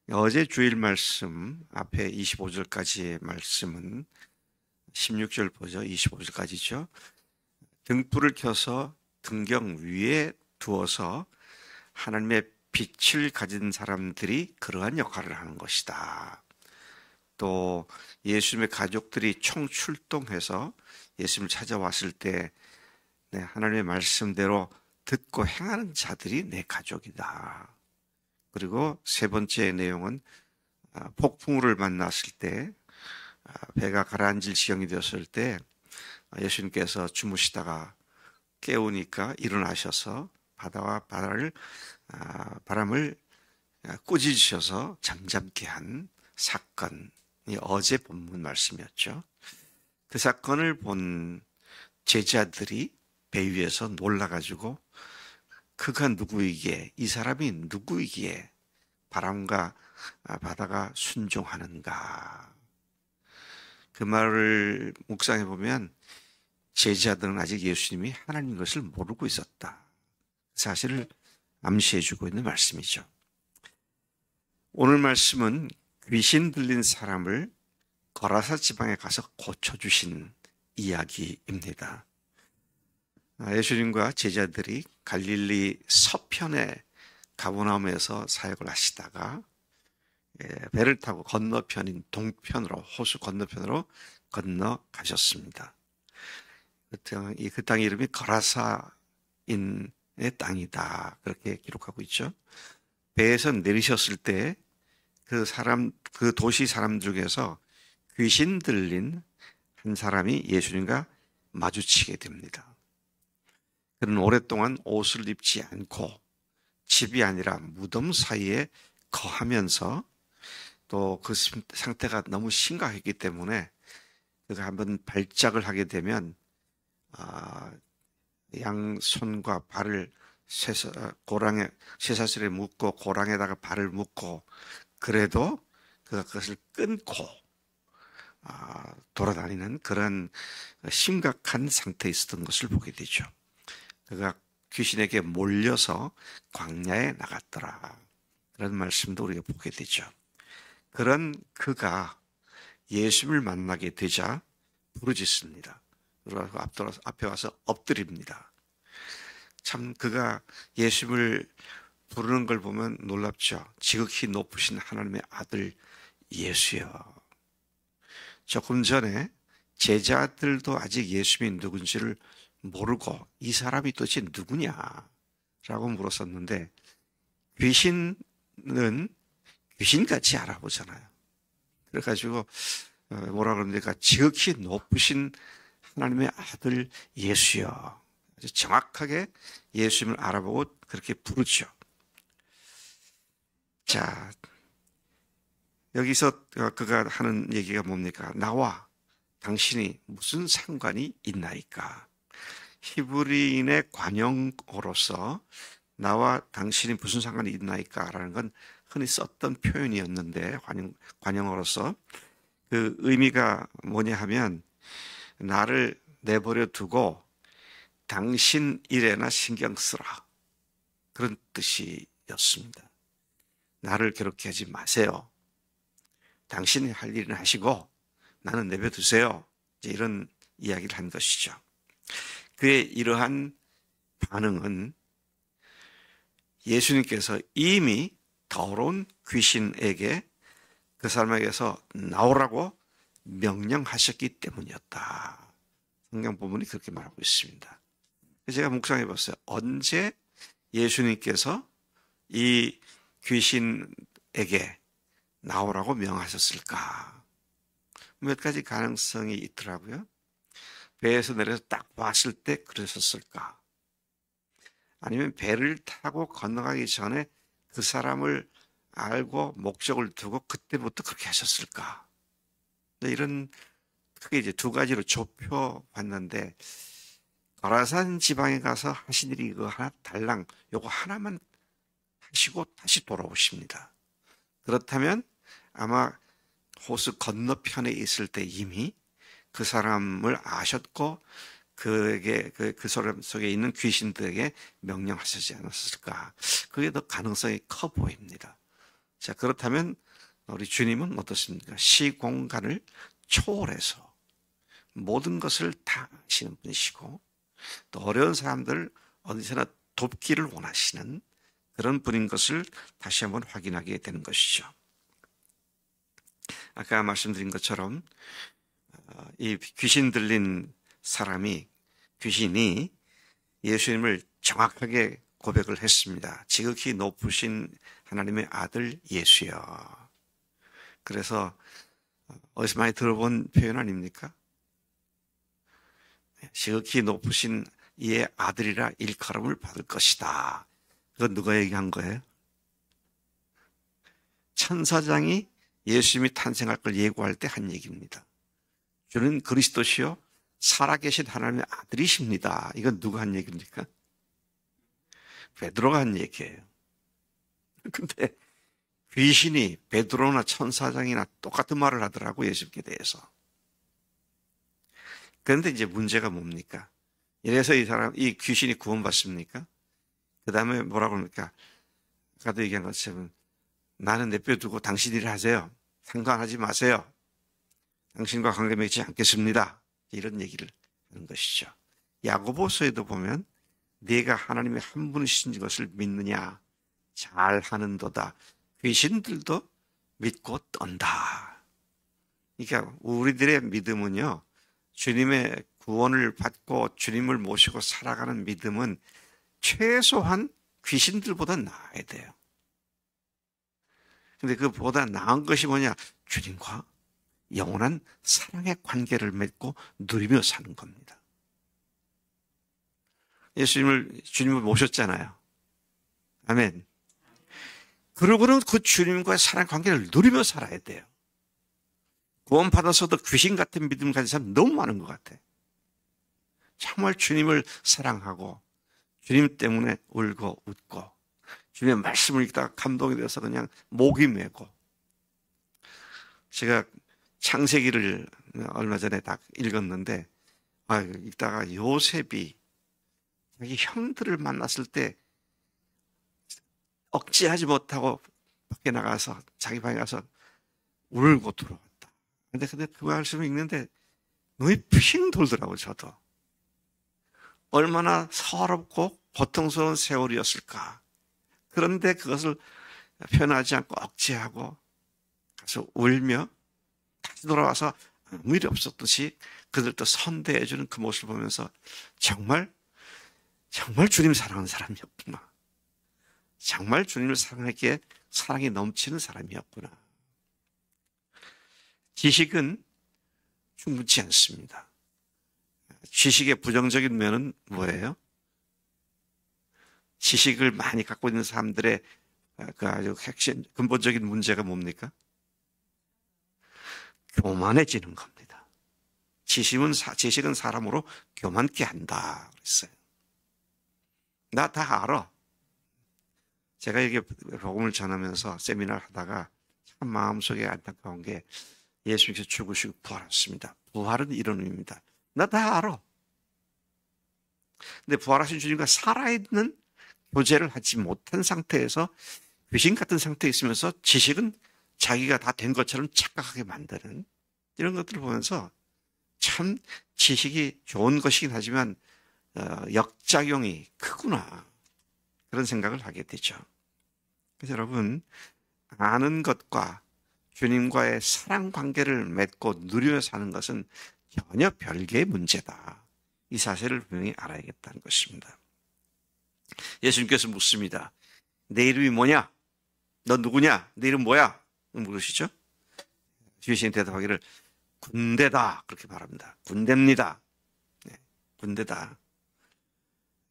어제 주일 말씀 앞에 25절까지의 말씀은 16절 보죠. 25절까지죠. 등불을 켜서 등경 위에 두어서 하나님의 빛을 가진 사람들이 그러한 역할을 하는 것이다. 또 예수님의 가족들이 총출동해서 예수님을 찾아왔을 때 하나님의 말씀대로 듣고 행하는 자들이 내 가족이다. 그리고 세 번째 내용은 폭풍우를 만났을 때 배가 가라앉을 지경이 되었을 때 예수님께서 주무시다가 깨우니까 일어나셔서 바람을 꾸짖으셔서 잠잠케 한 사건이 어제 본문 말씀이었죠. 그 사건을 본 제자들이 배 위에서 놀라가지고 그가 누구이기에, 이 사람이 누구이기에 바람과 바다가 순종하는가. 그 말을 묵상해 보면 제자들은 아직 예수님이 하나님인 것을 모르고 있었다. 사실을 암시해 주고 있는 말씀이죠. 오늘 말씀은 귀신 들린 사람을 거라사 지방에 가서 고쳐주신 이야기입니다. 예수님과 제자들이 갈릴리 서편의 가버나움에서 사역을 하시다가 배를 타고 건너편인 동편으로, 호수 건너편으로 건너가셨습니다. 그 땅 이름이 거라사인의 땅이다. 그렇게 기록하고 있죠. 배에서 내리셨을 때 그 도시 사람 중에서 귀신 들린 한 사람이 예수님과 마주치게 됩니다. 그는 오랫동안 옷을 입지 않고 집이 아니라 무덤 사이에 거하면서 또 그 상태가 너무 심각했기 때문에 그가 한번 발작을 하게 되면 양손과 발을 쇠사슬에 묶고 고랑에다가 발을 묶고 그래도 그가 그것을 끊고 돌아다니는 그런 심각한 상태에 있었던 것을 보게 되죠. 그가 귀신에게 몰려서 광야에 나갔더라. 그런 말씀도 우리가 보게 되죠. 그런 그가 예수님을 만나게 되자 부르짖습니다. 그러고 앞에 와서 엎드립니다. 참 그가 예수님을 부르는 걸 보면 놀랍죠. 지극히 높으신 하나님의 아들 예수여. 조금 전에 제자들도 아직 예수님이 누군지를 모르고 이 사람이 도대체 누구냐라고 물었었는데 귀신은 귀신같이 알아보잖아요. 그래가지고 뭐라 그럽니까? 지극히 높으신 하나님의 아들 예수여. 아주 정확하게 예수님을 알아보고 그렇게 부르죠. 자, 여기서 그가 하는 얘기가 뭡니까? 나와 당신이 무슨 상관이 있나이까? 히브리인의 관용어로서 나와 당신이 무슨 상관이 있나이까? 라는 건 흔히 썼던 표현이었는데 관용어로서 그 의미가 뭐냐 하면 나를 내버려 두고 당신 일에나 신경 쓰라. 그런 뜻이었습니다. 나를 괴롭게 하지 마세요. 당신이 할 일은 하시고 나는 내버려두세요. 이런 이야기를 한 것이죠. 그의 이러한 반응은 예수님께서 이미 더러운 귀신에게 그 사람에게서 나오라고 명령하셨기 때문이었다. 성경 본문이 그렇게 말하고 있습니다. 제가 묵상해 봤어요. 언제 예수님께서 이 귀신에게 나오라고 명하셨을까? 몇 가지 가능성이 있더라고요. 배에서 내려서 딱 봤을 때 그러셨을까? 아니면 배를 타고 건너가기 전에 그 사람을 알고 목적을 두고 그때부터 그렇게 하셨을까? 이런 크게 이제 두 가지로 좁혀 봤는데 거라산 지방에 가서 하신 일이 이거 하나 달랑 요거 하나만 하시고 다시 돌아오십니다. 그렇다면 아마 호수 건너편에 있을 때 이미 그 사람을 아셨고 그에게 그 사람 속에 있는 귀신들에게 명령하시지 않았을까? 그게 더 가능성이 커 보입니다. 자, 그렇다면 우리 주님은 어떻습니까? 시공간을 초월해서 모든 것을 다 아시는 분이시고 또 어려운 사람들 어디서나 돕기를 원하시는 그런 분인 것을 다시 한번 확인하게 되는 것이죠. 아까 말씀드린 것처럼 이 귀신 들린 귀신이 예수님을 정확하게 고백을 했습니다. 지극히 높으신 하나님의 아들 예수여. 그래서 어디서 많이 들어본 표현 아닙니까? 지극히 높으신 이의 아들이라 일컬음을 받을 것이다. 그건 누가 얘기한 거예요? 천사장이 예수님이 탄생할 걸 예고할 때 한 얘기입니다. 주는 그리스도시요 살아계신 하나님의 아들이십니다. 이건 누가 한 얘기입니까? 베드로가 한 얘기예요. 근데 귀신이 베드로나 천사장이나 똑같은 말을 하더라고, 예수님께 대해서. 그런데 이제 문제가 뭡니까? 이래서 이 귀신이 구원받습니까? 그 다음에 뭐라고 합니까? 아까도 얘기한 것처럼 나는 내버려두고 당신 일을 하세요. 상관하지 마세요. 당신과 관계 맺지 않겠습니다. 이런 얘기를 하는 것이죠. 야고보서에도 보면 네가 하나님의 한 분이신 것을 믿느냐? 잘하는도다. 귀신들도 믿고 떤다. 그러니까 우리들의 믿음은요, 주님의 구원을 받고 주님을 모시고 살아가는 믿음은 최소한 귀신들보다 나아야 돼요. 근데 그보다 나은 것이 뭐냐? 주님과 영원한 사랑의 관계를 맺고 누리며 사는 겁니다. 주님을 모셨잖아요. 아멘. 그러고는 그 주님과의 사랑 관계를 누리며 살아야 돼요. 구원받아서도 귀신 같은 믿음 가진 사람 너무 많은 것 같아. 정말 주님을 사랑하고 주님 때문에 울고 웃고 주님의 말씀을 읽다가 감동이 되어서 그냥 목이 메고. 제가 창세기를 얼마 전에 딱 읽었는데 읽다가 요셉이 자기 형들을 만났을 때 억제하지 못하고 밖에 나가서 자기 방에 가서 울고 들어왔다. 근데 그 말씀을 읽는데 눈이 핑 돌더라고요, 저도. 얼마나 서럽고 고통스러운 세월이었을까. 그런데 그것을 표현하지 않고 억제하고 가서 울며 다시 돌아와서 아무 일이 없었듯이 그들도 선대해주는 그 모습을 보면서 정말 주님 사랑하는 사람이었구나. 정말 주님을 사랑하기에 사랑이 넘치는 사람이었구나. 지식은 충분치 않습니다. 지식의 부정적인 면은 뭐예요? 지식을 많이 갖고 있는 사람들의 그 아주 핵심, 근본적인 문제가 뭡니까? 교만해지는 겁니다. 지식은 사람으로 교만케 한다 그랬어요. 나 다 알아. 제가 이게 복음을 전하면서 세미나를 하다가 참 마음속에 안타까운 게 예수님께서 죽으시고 부활하셨습니다. 부활은 이런 의미입니다. 나 다 알아. 근데 부활하신 주님과 살아있는 교제를 하지 못한 상태에서 귀신 같은 상태에 있으면서 지식은 자기가 다 된 것처럼 착각하게 만드는 이런 것들을 보면서 참 지식이 좋은 것이긴 하지만 역작용이 크구나. 그런 생각을 하게 되죠. 그래서 여러분, 아는 것과 주님과의 사랑 관계를 맺고 누리며 사는 것은 전혀 별개의 문제다. 이 사실을 분명히 알아야겠다는 것입니다. 예수님께서 묻습니다. 내 이름이 뭐냐? 너 누구냐? 내 이름 뭐야? 물으시죠? 귀신이 대답하기를 군대다. 그렇게 말합니다. 군대입니다. 네, 군대다.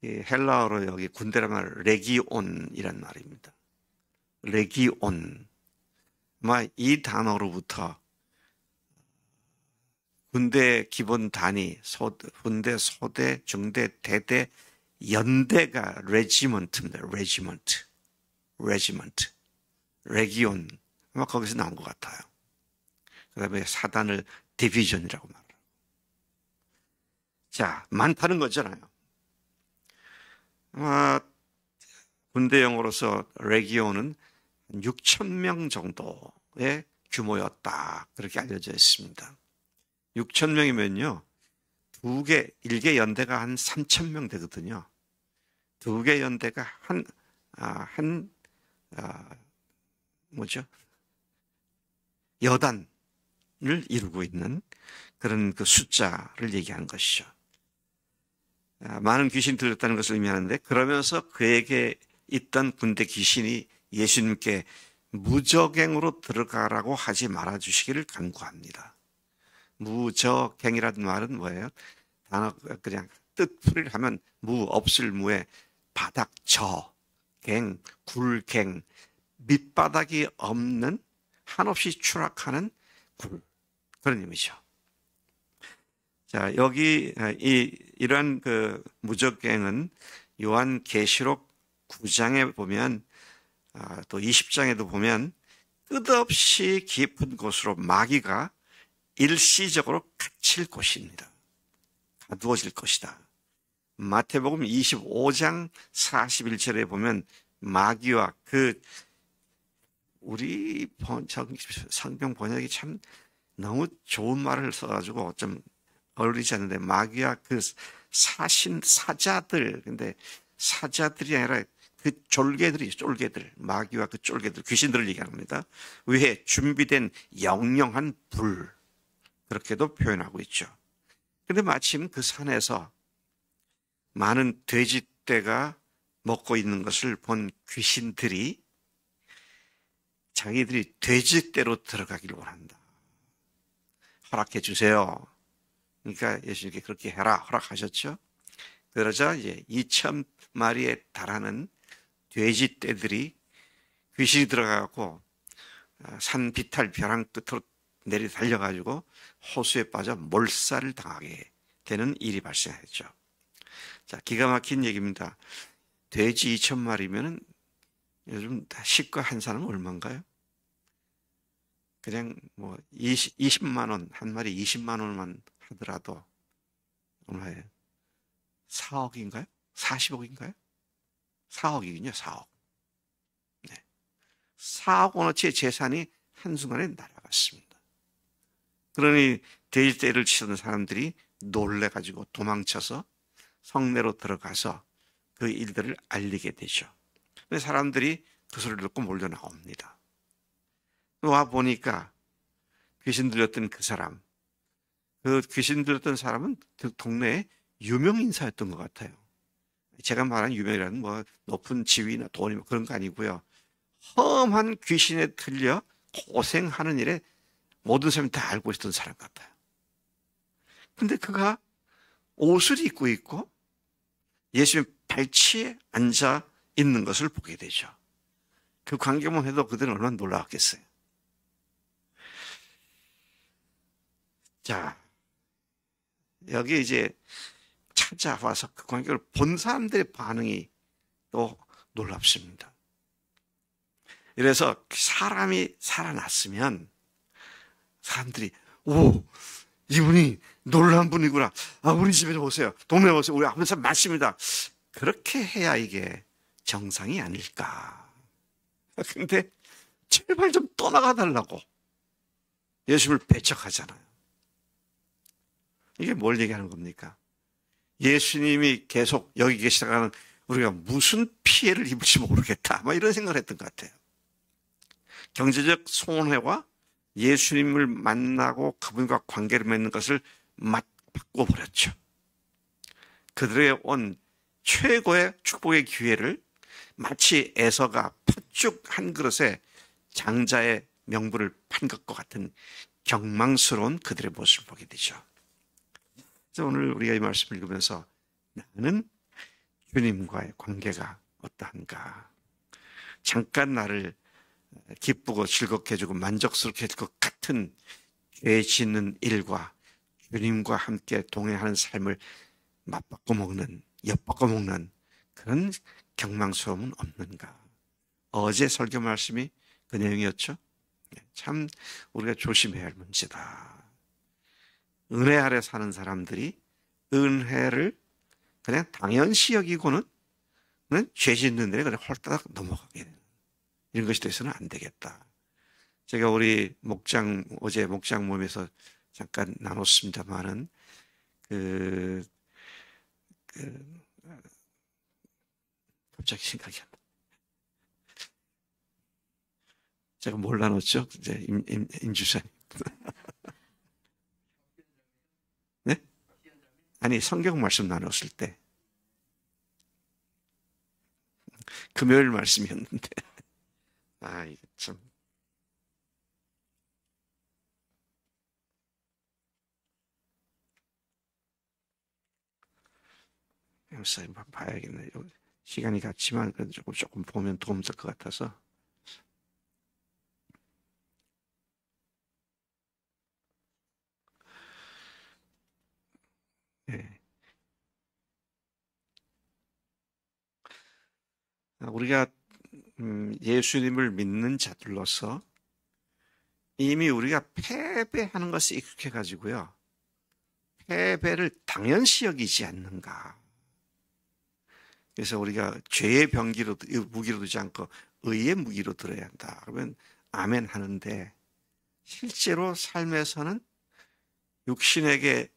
헬라어로 여기 군대란 말 레기온이란 말입니다. 레기온. 아마 이 단어로부터 군대 기본 단위, 군대, 소대, 중대, 대대, 연대가 레지먼트입니다. 레지먼트. 레기온. 아마 거기서 나온 것 같아요. 그 다음에 사단을 디비전이라고 말해요. 자, 많다는 거잖아요. 아마 군대 용어로서 레기온은 6천 명 정도의 규모였다. 그렇게 알려져 있습니다. 6천 명이면요. 일개 연대가 한 3천 명 되거든요. 두 개 연대가 뭐죠? 여단을 이루고 있는 그런 그 숫자를 얘기하는 것이죠. 많은 귀신이 들렸다는 것을 의미하는데, 그러면서 그에게 있던 군대 귀신이 예수님께 무적행으로 들어가라고 하지 말아 주시기를 간구합니다. 무적행이라는 말은 뭐예요? 단어 그냥 뜻풀이를 하면 무, 없을 무에 바닥, 갱, 굴갱, 밑바닥이 없는, 한없이 추락하는 그런 의미죠. 자, 여기 이러한 그 무적갱은 요한계시록 9장에 보면, 또 20장에도 보면 끝없이 깊은 곳으로 마귀가 일시적으로 갇힐 곳입니다. 가두어질 것이다. 마태복음 25장 41절에 보면 마귀와 우리 성경 번역이 참 너무 좋은 말을 써가지고 좀 어울리지 않는데, 마귀와 그 사자들, 근데 사자들이 아니라 그 쫄개들, 마귀와 그 쫄개들, 귀신들을 얘기합니다. 위에 준비된 영영한 불, 그렇게도 표현하고 있죠. 근데 마침 그 산에서 많은 돼지떼가 먹고 있는 것을 본 귀신들이 자기들이 돼지떼로 들어가기를 원한다. 허락해 주세요. 그러니까 예수님께 그렇게 해라 허락하셨죠. 그러자 이제 2,000마리에 달하는 돼지떼들이 귀신이 들어가고 산 비탈 벼랑 끝으로 내리 달려가지고 호수에 빠져 몰살을 당하게 되는 일이 발생했죠. 자, 기가 막힌 얘기입니다. 돼지 2,000마리면은 요즘 식구 한 사람은 얼마인가요? 그냥 뭐 20만 원, 한 마리 20만 원만 하더라도 얼마예요? 4억인가요? 40억인가요? 4억이군요, 4억. 네. 4억 원어치의 재산이 한순간에 날아갔습니다. 그러니 돼지떼를 치던 사람들이 놀래가지고 도망쳐서 성내로 들어가서 그 일들을 알리게 되죠. 근데 사람들이 그 소리를 듣고 몰려 나옵니다. 와 보니까 귀신 들렸던 그 귀신 들렸던 사람은 그 동네에 유명 인사였던 것 같아요. 제가 말한 유명이라는 뭐 높은 지위나 돈이 그런 거 아니고요. 험한 귀신에 들려 고생하는 일에 모든 사람이 다 알고 있었던 사람 같아요. 근데 그가 옷을 입고 있고 예수님 발치에 앉아 있는 것을 보게 되죠. 그 광경만 해도 그들은 얼마나 놀라웠겠어요. 자, 여기 이제 찾아와서 그 광경을 본 사람들의 반응이 또 놀랍습니다. 이래서 사람이 살아났으면 사람들이 오, 이분이 놀라운 분이구나. 우리 집에 오세요. 동네에 오세요. 우리 아는 사람 많습니다. 그렇게 해야 이게 정상이 아닐까. 근데 제발 좀 떠나가 달라고 예수님을 배척하잖아요. 이게 뭘 얘기하는 겁니까? 예수님이 계속 여기 계시다가는 우리가 무슨 피해를 입을지 모르겠다. 이런 생각을 했던 것 같아요. 경제적 손해와 예수님을 만나고 그분과 관계를 맺는 것을 바꿔버렸죠. 그들에게 온 최고의 축복의 기회를 마치 에서가 팥죽 한 그릇에 장자의 명분을 판 것과 같은 경망스러운 그들의 모습을 보게 되죠. 그래서 오늘 우리가 이 말씀을 읽으면서 나는 주님과의 관계가 어떠한가. 잠깐 나를 기쁘고 즐겁게 해주고 만족스럽게 해줄 것 같은 죄 짓는 일과 주님과 함께 동행하는 삶을 맞바꿔 먹는, 엿바꿔 먹는 그런 경망스러움은 없는가. 어제 설교 말씀이 그 내용이었죠. 참 우리가 조심해야 할 문제다. 은혜 아래 사는 사람들이 은혜를 그냥 당연시 여기고는 죄 짓는 데에 그냥 홀딱 넘어가게 돼요. 이런 것이 돼서는 안 되겠다. 제가 우리 어제 목장 모임에서 잠깐 나눴습니다만은 그, 그 갑자기 생각이 안 나. 제가 뭘 나눴죠? 이제 임주사님. 네? 아니, 성경 말씀 나눴을 때. 금요일 말씀이었는데. 아, 이게 참. 목사님 봐야겠네. 시간이 갔지만 조금 보면 도움 될 것 같아서. 네. 우리가 예수님을 믿는 자들로서 이미 우리가 패배하는 것에 익숙해 가지고요. 패배를 당연시 여기지 않는가. 그래서 우리가 죄의 무기로 두지 않고 의의 무기로 들어야 한다. 그러면 아멘 하는데 실제로 삶에서는 육신에게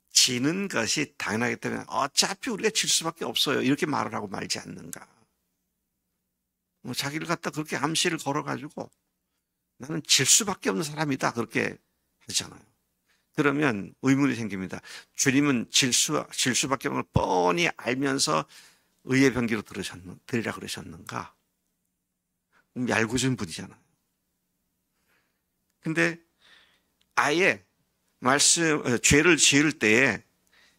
지는 것이 당연하기 때문에 어차피 우리가 질 수밖에 없어요. 이렇게 말을 하고 말지 않는가. 자기를 갖다 그렇게 암시를 걸어가지고 나는 질 수밖에 없는 사람이다. 그렇게 하잖아요. 그러면 의문이 생깁니다. 주님은 질 수밖에 없는 걸 뻔히 알면서 의의 병기로 들으라 그러셨는가? 얄궂은 분이잖아요. 근데 아예 죄를 지을 때에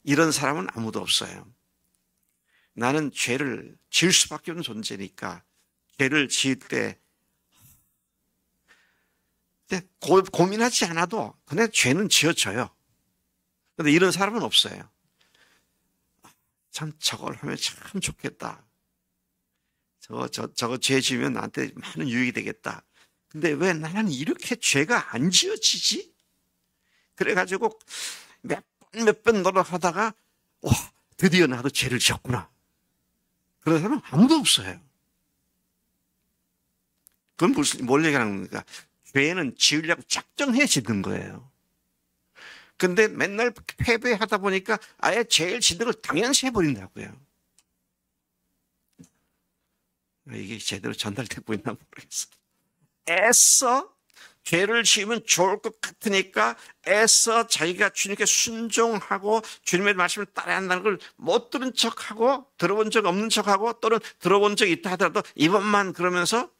이런 사람은 아무도 없어요. 나는 죄를 지을 수밖에 없는 존재니까 죄를 지을 때 고민하지 않아도 그냥 죄는 지어져요. 근데 이런 사람은 없어요. 참 저걸 하면 참 좋겠다. 저거 죄 지으면 나한테 많은 유익이 되겠다. 근데 왜 나는 이렇게 죄가 안 지어지지? 그래가지고 몇 번 노력하다가 와 드디어 나도 죄를 지었구나. 그런 사람은 아무도 없어요. 그건 뭘 얘기하는 겁니까? 죄는 지으려고 작정해 짓는 거예요. 근데 맨날 패배하다 보니까 아예 제일 지는 걸 당연시 해버린다고요. 이게 제대로 전달되고 있나 모르겠어요. 애써 죄를 지으면 좋을 것 같으니까 애써 자기가 주님께 순종하고 주님의 말씀을 따라야 한다는 걸 못 들은 척하고 들어본 적 없는 척하고 또는 들어본 적이 있다 하더라도 이번만 그러면서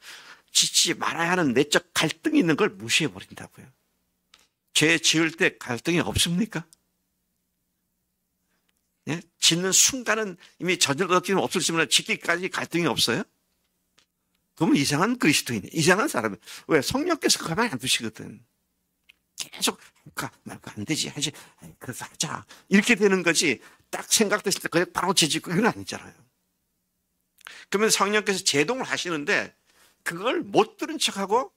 짓지 말아야 하는 내적 갈등이 있는 걸 무시해버린다고요. 죄 지을 때 갈등이 없습니까? 예? 짓는 순간은 이미 저절로 느끼면 없을지만 짓기까지 갈등이 없어요? 그러면 이상한 그리스도인이에요. 이상한 사람이에요. 왜? 성령께서 가만히 안 두시거든. 계속 말까 안 되지 하지. 그래서 하자. 이렇게 되는 거지. 딱 생각됐을 때 그냥 바로 죄짓고 이건 아니잖아요. 그러면 성령께서 제동을 하시는데 그걸 못 들은 척하고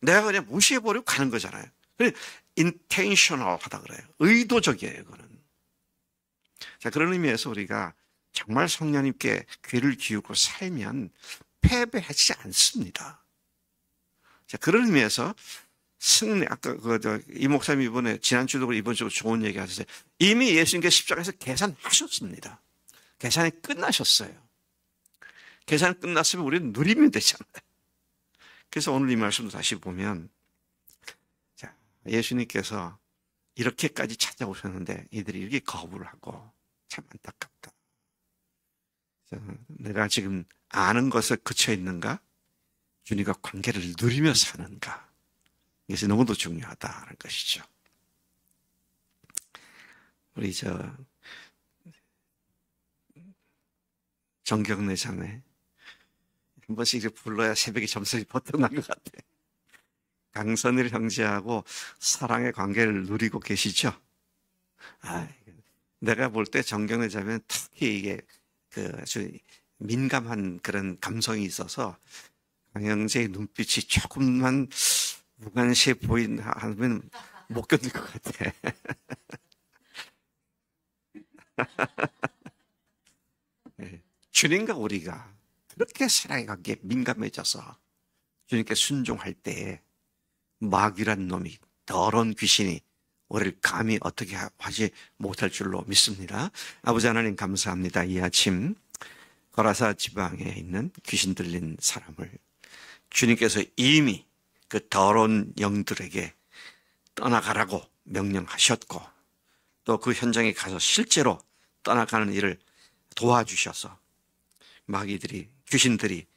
내가 그냥 무시해버리고 가는 거잖아요. intentional 하다 그래요. 의도적이에요, 그거는. 자, 그런 의미에서 우리가 정말 성령님께 귀를 기울고 살면 패배하지 않습니다. 자, 그런 의미에서 아까 이 목사님 지난주도 이번 주도 좋은 얘기 하셨어요. 이미 예수님께서 십자가에서 계산하셨습니다. 계산이 끝나셨어요. 계산 끝났으면 우리는 누리면 되잖아요. 그래서 오늘 이 말씀도 다시 보면 자, 예수님께서 이렇게까지 찾아오셨는데 이들이 이렇게 거부를 하고 참 안타깝다. 내가 지금 아는 것에 그쳐 있는가? 주님과 관계를 누리며 사는가? 이것이 너무도 중요하다는 것이죠. 우리 정경래 자매 한 번씩 이렇게 불러야 새벽에 점성이 버뜩 난 것 같아. 강선일 형제하고 사랑의 관계를 누리고 계시죠? 내가 볼 때 정경래 자매는 특히 이게 아주 민감한 그런 감성이 있어서 강 형제의 눈빛이 조금만 무관시해 보이면 못 견딜 것 같아. 네. 주님과 우리가 그렇게 사랑의 관계에 민감해져서 주님께 순종할 때에 마귀란 놈이, 더러운 귀신이 우리를 감히 어떻게 하지 못할 줄로 믿습니다. 아버지 하나님 감사합니다. 이 아침 거라사 지방에 있는 귀신 들린 사람을 주님께서 이미 그 더러운 영들에게 떠나가라고 명령하셨고, 또 그 현장에 가서 실제로 떠나가는 일을 도와주셔서 마귀들이, 귀신들이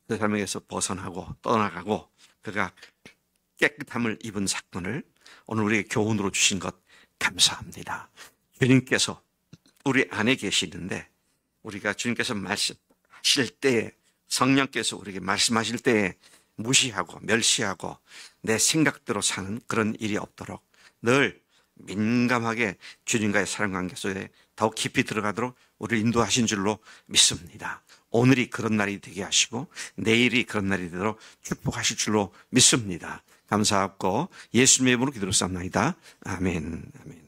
그 사람에게서 벗어나고 떠나가고 그가 깨끗함을 입은 사건을 오늘 우리에게 교훈으로 주신 것 감사합니다. 주님께서 우리 안에 계시는데, 우리가 주님께서 말씀하실 때에, 성령께서 우리에게 말씀하실 때에 무시하고 멸시하고 내 생각대로 사는 그런 일이 없도록 늘 민감하게 주님과의 사랑관계 속에 더욱 깊이 들어가도록 우리를 인도하신 줄로 믿습니다. 오늘이 그런 날이 되게 하시고 내일이 그런 날이 되도록 축복하실 줄로 믿습니다. 감사하고 예수님의 이름으로 기도를 쌉나이다. 아멘. 아멘.